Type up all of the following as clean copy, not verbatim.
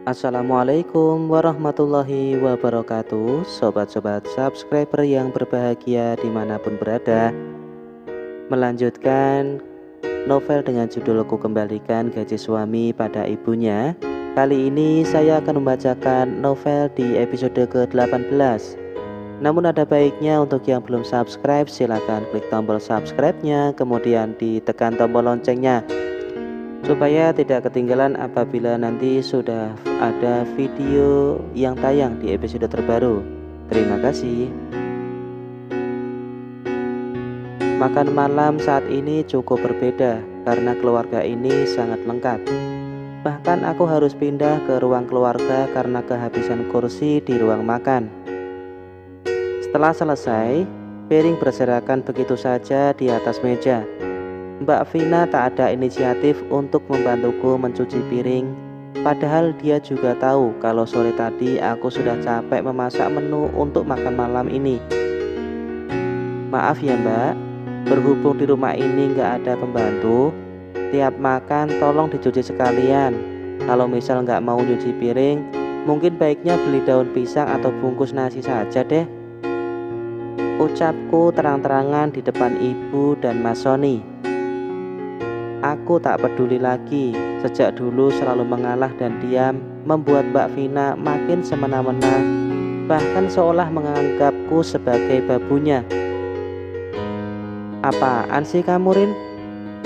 Assalamualaikum warahmatullahi wabarakatuh. Sobat-sobat subscriber yang berbahagia dimanapun berada. Melanjutkan novel dengan judul Ku Kembalikan Gaji Suami Pada Ibunya. Kali ini saya akan membacakan novel di episode ke-18. Namun ada baiknya untuk yang belum subscribe silahkan klik tombol subscribe-nya, kemudian ditekan tombol loncengnya supaya tidak ketinggalan apabila nanti sudah ada video yang tayang di episode terbaru. Terima kasih. Makan malam saat ini cukup berbeda karena keluarga ini sangat lengkap. Bahkan aku harus pindah ke ruang keluarga karena kehabisan kursi di ruang makan. Setelah selesai, piring berserakan begitu saja di atas meja. Mbak Vina tak ada inisiatif untuk membantuku mencuci piring, padahal dia juga tahu kalau sore tadi aku sudah capek memasak menu untuk makan malam ini. Maaf ya Mbak, berhubung di rumah ini nggak ada pembantu, tiap makan tolong dicuci sekalian. Kalau misal nggak mau nyuci piring, mungkin baiknya beli daun pisang atau bungkus nasi saja deh. Ucapku terang-terangan di depan ibu dan Mas Sony. Aku tak peduli lagi, sejak dulu selalu mengalah dan diam, membuat Mbak Vina makin semena-mena, bahkan seolah menganggapku sebagai babunya. Apaan sih kamu Rin?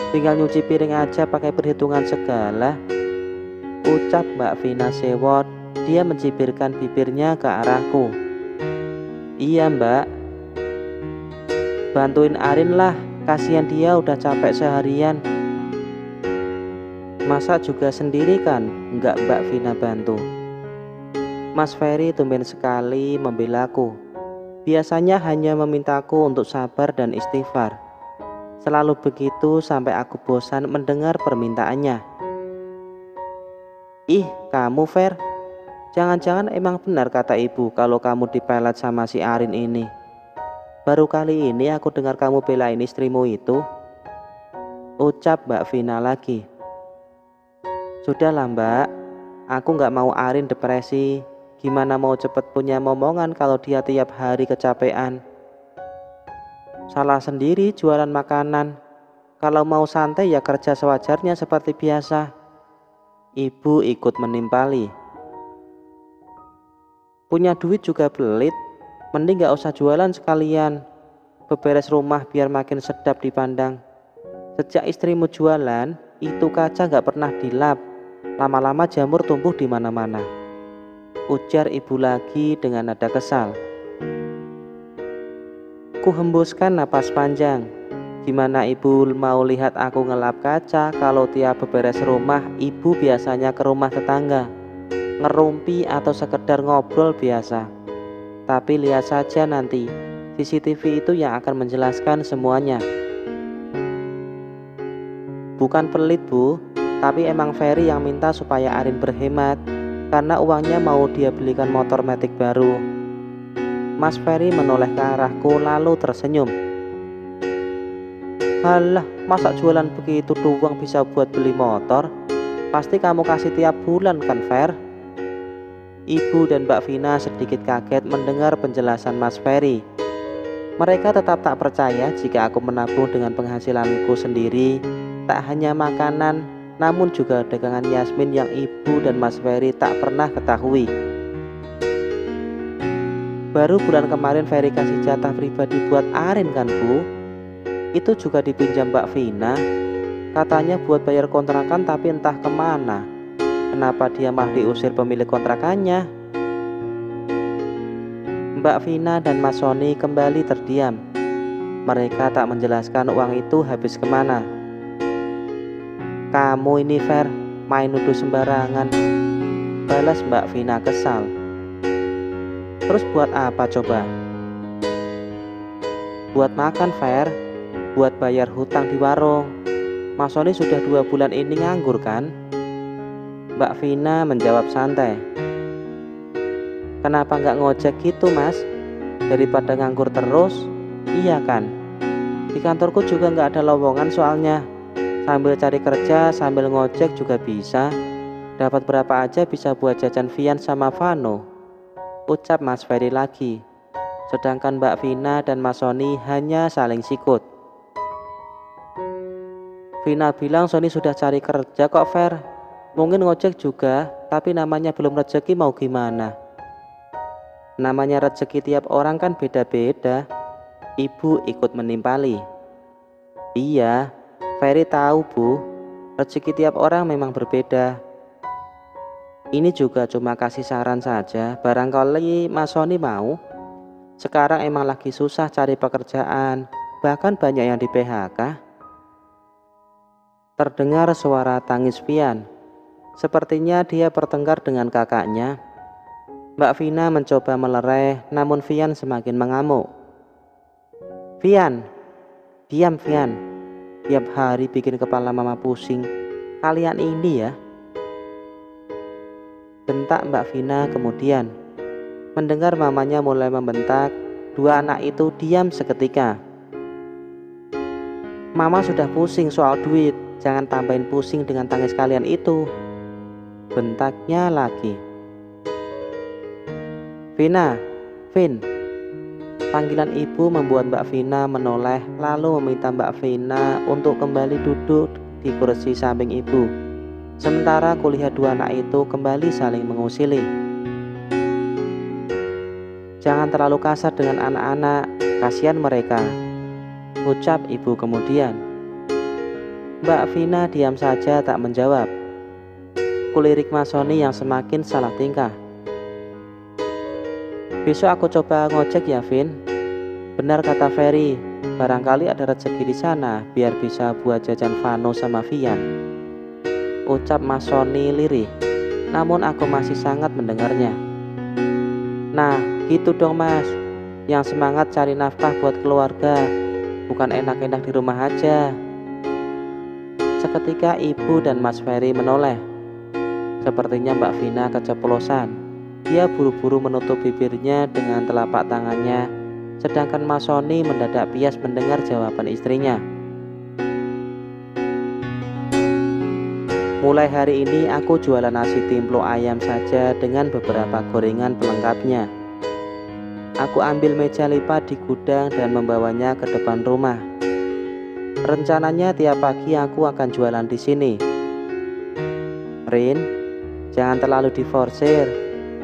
Tinggal nyuci piring aja pakai perhitungan segala, ucap Mbak Vina sewot. Dia mencibirkan bibirnya ke arahku. Iya Mbak, bantuin Arin lah, kasihan dia udah capek seharian. Masa juga sendiri kan, enggak Mbak Vina bantu. Mas Ferry tumben sekali membelaku. Biasanya hanya memintaku untuk sabar dan istighfar. Selalu begitu sampai aku bosan mendengar permintaannya. Ih, kamu Fer, jangan-jangan emang benar kata ibu kalau kamu dipelet sama si Arin ini. Baru kali ini aku dengar kamu belain istrimu itu, ucap Mbak Vina lagi. Sudahlah Mbak, aku nggak mau Arin depresi. Gimana mau cepet punya momongan kalau dia tiap hari kecapean. Salah sendiri jualan makanan. Kalau mau santai ya kerja sewajarnya seperti biasa. Ibu ikut menimpali. Punya duit juga pelit, mending nggak usah jualan sekalian. Beberes rumah biar makin sedap dipandang. Sejak istrimu jualan, itu kaca nggak pernah dilap. Lama-lama jamur tumbuh di mana-mana, ujar ibu lagi dengan nada kesal. Ku hembuskan napas panjang. Gimana ibu mau lihat aku ngelap kaca kalau tiap beberes rumah ibu biasanya ke rumah tetangga, ngerumpi atau sekedar ngobrol biasa. Tapi lihat saja nanti, CCTV itu yang akan menjelaskan semuanya. Bukan pelit Bu, tapi emang Ferry yang minta supaya Arin berhemat karena uangnya mau dia belikan motor matic baru. Mas Ferry menoleh ke arahku lalu tersenyum. Halah, masa jualan begitu doang bisa buat beli motor? Pasti kamu kasih tiap bulan kan Fer? Ibu dan Mbak Vina sedikit kaget mendengar penjelasan Mas Ferry. Mereka tetap tak percaya jika aku menabung dengan penghasilanku sendiri, tak hanya makanan namun juga dagangan Yasmin yang ibu dan Mas Ferry tak pernah ketahui. Baru bulan kemarin Ferry kasih jatah pribadi buat Arin kan Bu? Itu juga dipinjam Mbak Vina. Katanya buat bayar kontrakan tapi entah kemana. Kenapa dia malah diusir pemilik kontrakannya? Mbak Vina dan Mas Sony kembali terdiam. Mereka tak menjelaskan uang itu habis kemana. Kamu ini Fer, main nuduh sembarangan, balas Mbak Vina kesal. Terus buat apa coba? Buat makan Fer, buat bayar hutang di warung. Mas Sony sudah 2 bulan ini nganggur kan? Mbak Vina menjawab santai. Kenapa nggak ngojek gitu Mas? Daripada nganggur terus. Iya kan? Di kantorku juga nggak ada lowongan soalnya. Sambil cari kerja sambil ngojek juga bisa. Dapat berapa aja bisa buat jajan Vian sama Vano, ucap Mas Ferry lagi. Sedangkan Mbak Vina dan Mas Sony hanya saling sikut. Vina bilang Sony sudah cari kerja kok Fer. Mungkin ngojek juga, tapi namanya belum rezeki mau gimana. Namanya rezeki tiap orang kan beda-beda. Ibu ikut menimpali. Iya, Ferry tahu Bu, rezeki tiap orang memang berbeda. Ini juga cuma kasih saran saja, barangkali Mas Sony mau. Sekarang emang lagi susah cari pekerjaan, bahkan banyak yang di PHK. Terdengar suara tangis Vian. Sepertinya dia bertengkar dengan kakaknya. Mbak Vina mencoba melerai, namun Vian semakin mengamuk. Vian, diam Vian. Tiap hari bikin kepala mama pusing. Kalian ini ya. Bentak Mbak Vina kemudian. Mendengar mamanya mulai membentak, dua anak itu diam seketika. Mama sudah pusing soal duit. Jangan tambahin pusing dengan tangis kalian itu, bentaknya lagi. Vina, Vin. Panggilan ibu membuat Mbak Vina menoleh, lalu meminta Mbak Vina untuk kembali duduk di kursi samping ibu. Sementara kulihat dua anak itu kembali saling mengusili. Jangan terlalu kasar dengan anak-anak, kasihan mereka, ucap ibu kemudian. Mbak Vina diam saja tak menjawab. Kulirik Mas Sony yang semakin salah tingkah. Besok aku coba ngojek ya Vin. Benar kata Ferry, barangkali ada rezeki di sana biar bisa buat jajan Vano sama Vian, ucap Mas Sony lirih. Namun aku masih sangat mendengarnya. Nah gitu dong Mas, yang semangat cari nafkah buat keluarga, bukan enak-enak di rumah aja. Seketika ibu dan Mas Ferry menoleh. Sepertinya Mbak Vina keceplosan. Dia buru-buru menutup bibirnya dengan telapak tangannya. Sedangkan Mas Sony mendadak pias mendengar jawaban istrinya. Mulai hari ini aku jualan nasi timplo ayam saja dengan beberapa gorengan pelengkapnya. Aku ambil meja lipat di gudang dan membawanya ke depan rumah. Rencananya tiap pagi aku akan jualan di sini. Rin, jangan terlalu diforsir.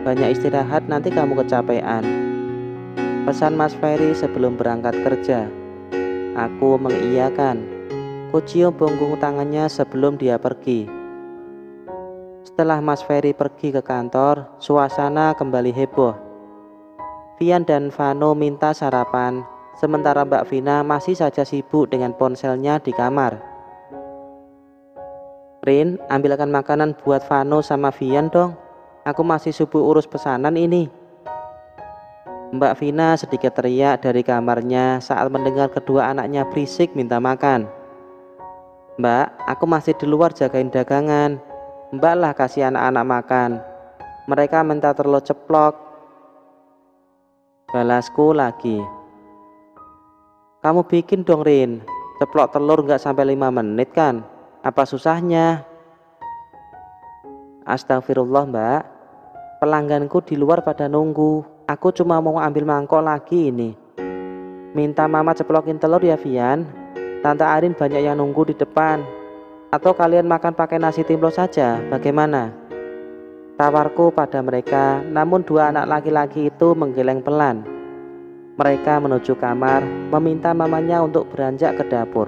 Banyak istirahat nanti kamu kecapean, pesan Mas Ferry sebelum berangkat kerja. Aku mengiyakan. Kucium punggung tangannya sebelum dia pergi. Setelah Mas Ferry pergi ke kantor, suasana kembali heboh. Vian dan Vano minta sarapan, sementara Mbak Vina masih saja sibuk dengan ponselnya di kamar. Rin, ambilkan makanan buat Vano sama Vian dong. Aku masih sibuk urus pesanan ini. Mbak Vina sedikit teriak dari kamarnya saat mendengar kedua anaknya berisik minta makan. Mbak, aku masih di luar jagain dagangan. Mbak lah kasih anak-anak makan. Mereka minta telur ceplok. Balasku lagi. Kamu bikin dong Rin. Ceplok telur nggak sampai 5 menit kan? Apa susahnya? Astagfirullah Mbak. Pelangganku di luar pada nunggu. Aku cuma mau ambil mangkok lagi ini. Minta mama ceplokin telur ya Vian. Tante Arin banyak yang nunggu di depan. Atau kalian makan pakai nasi timplo saja, bagaimana? Tawarku pada mereka, namun dua anak laki-laki itu menggeleng pelan. Mereka menuju kamar, meminta mamanya untuk beranjak ke dapur.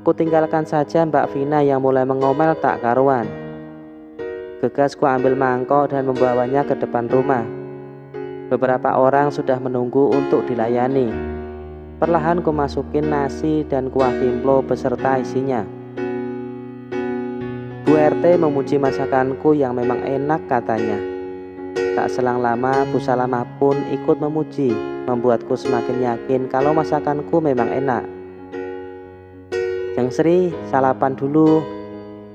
Kutinggalkan saja Mbak Vina yang mulai mengomel tak karuan. Gegas ku ambil mangkok dan membawanya ke depan rumah. Beberapa orang sudah menunggu untuk dilayani. Perlahan ku masukin nasi dan kuah timplo beserta isinya. Bu RT memuji masakanku yang memang enak katanya. Tak selang lama Bu Salamah pun ikut memuji, membuatku semakin yakin kalau masakanku memang enak. Jeng Sri, sarapan dulu.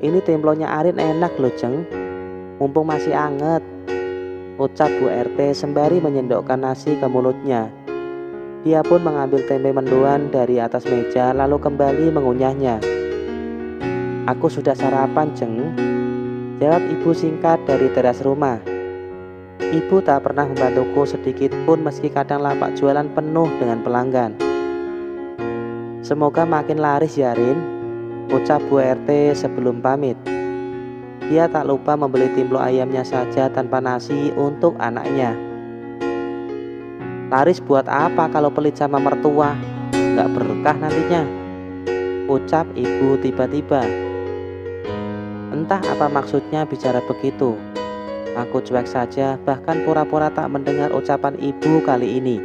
Ini templonya Arin enak loh Jeng, mumpung masih anget, ucap Bu RT sembari menyendokkan nasi ke mulutnya. Dia pun mengambil tempe mendoan dari atas meja lalu kembali mengunyahnya. Aku sudah sarapan, Jeng, jawab ibu singkat dari teras rumah. Ibu tak pernah membantuku sedikit pun meski kadang lapak jualan penuh dengan pelanggan. Semoga makin laris ya, Rin, ucap Bu RT sebelum pamit. Dia tak lupa membeli timlo ayamnya saja tanpa nasi untuk anaknya. Laris buat apa kalau pelit sama mertua? Gak berkah nantinya, ucap ibu tiba-tiba. Entah apa maksudnya bicara begitu. Aku cuek saja, bahkan pura-pura tak mendengar ucapan ibu kali ini.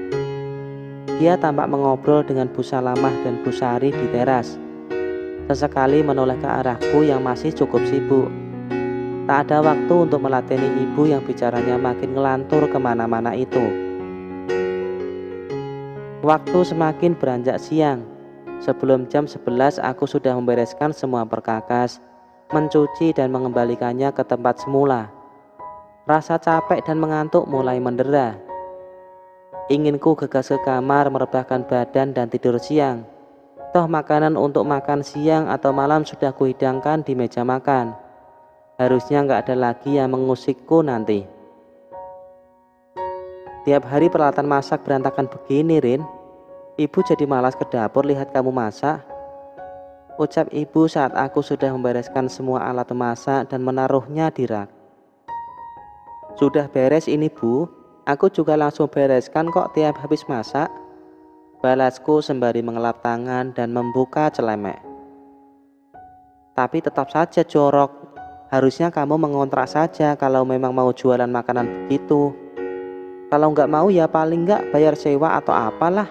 Dia tampak mengobrol dengan Bu Salamah dan Bu Sari di teras. Sesekali menoleh ke arahku yang masih cukup sibuk. Tak ada waktu untuk melateni ibu yang bicaranya makin ngelantur kemana-mana itu. Waktu semakin beranjak siang. Sebelum jam 11 aku sudah membereskan semua perkakas, mencuci dan mengembalikannya ke tempat semula. Rasa capek dan mengantuk mulai mendera. Inginku gegas ke kamar merebahkan badan dan tidur siang. Toh makanan untuk makan siang atau malam sudah kuhidangkan di meja makan. Harusnya nggak ada lagi yang mengusikku nanti. Tiap hari peralatan masak berantakan begini, Rin. Ibu jadi malas ke dapur lihat kamu masak, ucap ibu saat aku sudah membereskan semua alat memasak dan menaruhnya di rak. Sudah beres ini, Bu. Aku juga langsung bereskan kok tiap habis masak, balasku sembari mengelap tangan dan membuka celemek. Tapi tetap saja jorok. Harusnya kamu mengontrak saja kalau memang mau jualan makanan begitu. Kalau nggak mau ya paling nggak bayar sewa atau apalah.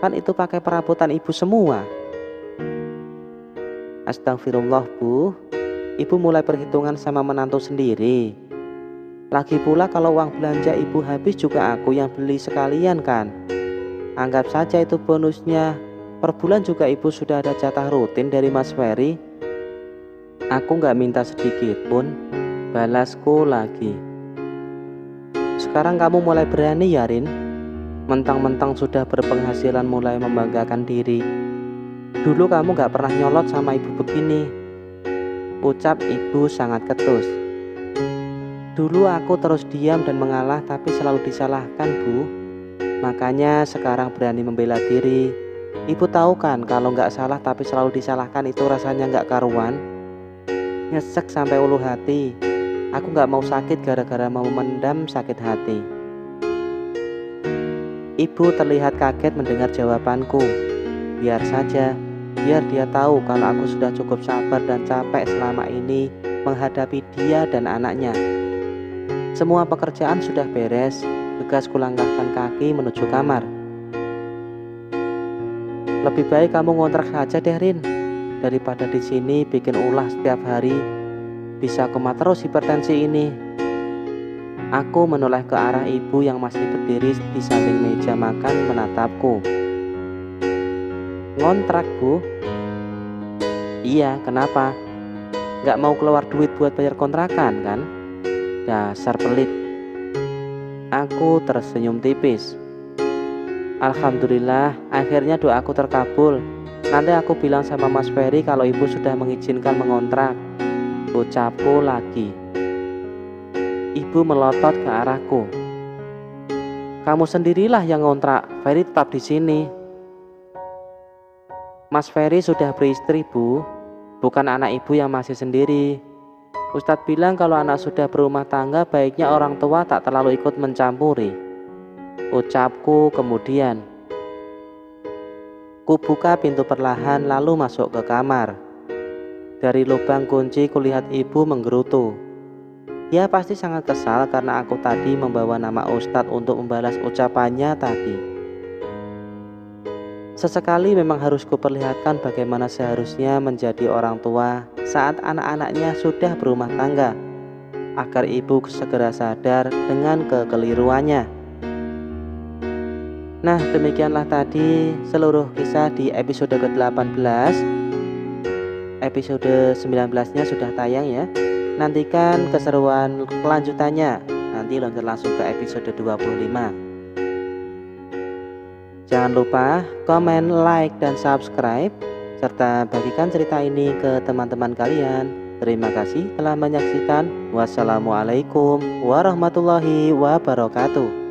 Kan itu pakai perabotan ibu semua. Astagfirullah, Bu. Ibu mulai perhitungan sama menantu sendiri. Lagi pula kalau uang belanja ibu habis juga aku yang beli sekalian kan. Anggap saja itu bonusnya. Per bulan juga ibu sudah ada jatah rutin dari Mas Ferry. Aku nggak minta sedikit pun, balasku lagi. Sekarang kamu mulai berani ya, Rin? Mentang-mentang sudah berpenghasilan mulai membanggakan diri. Dulu kamu gak pernah nyolot sama ibu begini, ucap ibu sangat ketus. Dulu aku terus diam dan mengalah tapi selalu disalahkan, Bu. Makanya sekarang berani membela diri. Ibu tahu kan kalau gak salah tapi selalu disalahkan itu rasanya gak karuan. Nyesek sampai ulu hati. Aku gak mau sakit gara-gara mau memendam sakit hati. Ibu terlihat kaget mendengar jawabanku. Biar saja, biar dia tahu kalau aku sudah cukup sabar dan capek selama ini menghadapi dia dan anaknya. Semua pekerjaan sudah beres, gegas kulangkahkan kaki menuju kamar. Lebih baik kamu ngontrak saja deh, Rin, daripada di sini bikin ulah setiap hari. Bisa kumat terus hipertensi ini. Aku menoleh ke arah ibu yang masih berdiri di samping meja makan menatapku. Ngontrak, Bu? Iya, kenapa? Gak mau keluar duit buat bayar kontrakan kan? Dasar pelit. Aku tersenyum tipis. Alhamdulillah, akhirnya doaku terkabul. Nanti aku bilang sama Mas Ferry kalau ibu sudah mengizinkan mengontrak, ucapku lagi. Ibu melotot ke arahku. Kamu sendirilah yang ngontrak, Ferry tetap di sini. Mas Ferry sudah beristri, Bu, bukan anak ibu yang masih sendiri. Ustadz bilang kalau anak sudah berumah tangga baiknya orang tua tak terlalu ikut mencampuri, ucapku kemudian. Ku buka pintu perlahan lalu masuk ke kamar. Dari lubang kunci kulihat ibu menggerutu. Dia pasti sangat kesal karena aku tadi membawa nama Ustadz untuk membalas ucapannya tadi. Sesekali memang harus kuperlihatkan bagaimana seharusnya menjadi orang tua saat anak-anaknya sudah berumah tangga, agar ibu segera sadar dengan kekeliruannya. Nah, demikianlah tadi seluruh kisah di episode ke-18. Episode 19-nya sudah tayang ya. Nantikan keseruan kelanjutannya. Nanti loncat langsung ke episode 25. Jangan lupa komen, like, dan subscribe. serta bagikan cerita ini ke teman-teman kalian. Terima kasih telah menyaksikan. Wassalamualaikum warahmatullahi wabarakatuh.